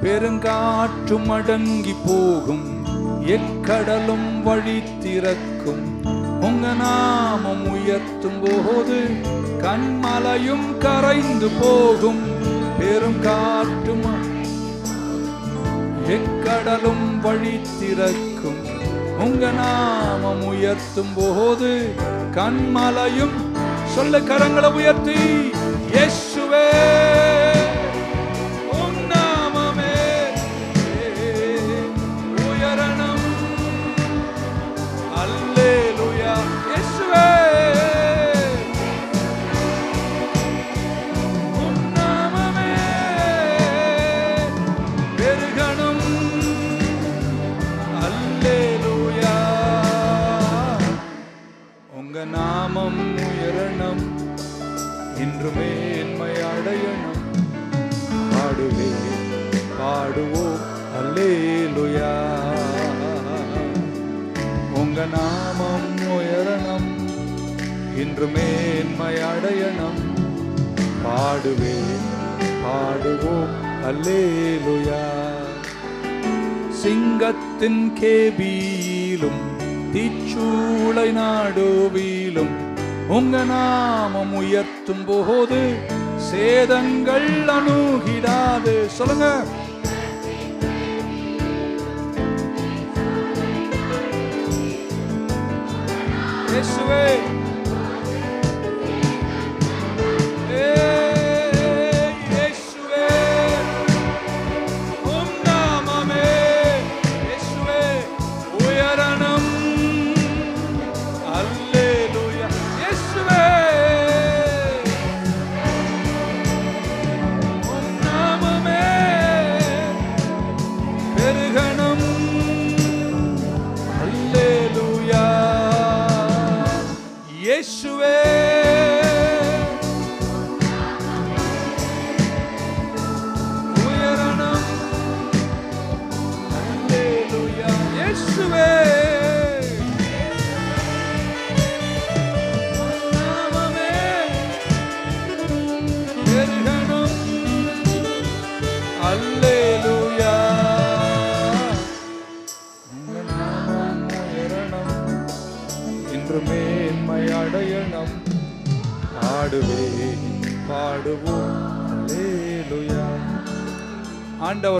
பெருங்காற்றும் அடங்கி போகும், எக்கடலும் வழி திறக்கும். உங்க நாமம் உயர்த்தும் போது கண்மலையும் கரைந்து போகும். பெருங்காற்றும் எக்கடலும் வழி திறக்கும். உங்க நாமம் உயர்த்தும் போது கண்மலையும். சொல்ல கரங்களை உயர்த்தி, இயேசுவே உம் நாமமே உயரணம். அல்லேலூயா. இயேசுவே உம் நாமமே பெருகணும். அல்லேலூயா. உங்க நாமம் உயரணம், இன்று மேன்மை அடையணும். பாடுவே பாடுவோம் அல்லேலூயா. உங்க நாமம் உயரணம், இன்று மேன்மை அடையணும். பாடுவே பாடுவோம் அல்லேலூயா. சிங்கத்தின் கேபியிலும் தீச்சூளை நாடுவிலும் உங்க நாமம் உயர்த்தும் போது சேதங்கள் அணுகிடாது. சொல்லுங்க. இயேசுவே இயேசுவே உயரணம். அல்லேலூயா. இயேசுவே நாமமே பெருகணும். அல்லேலூயா. நாமம் உயரணம், இன்று மேன்மை அடையணும். பாடுவே பாடுவோம் அல்லேலூயா. ஆண்டவர்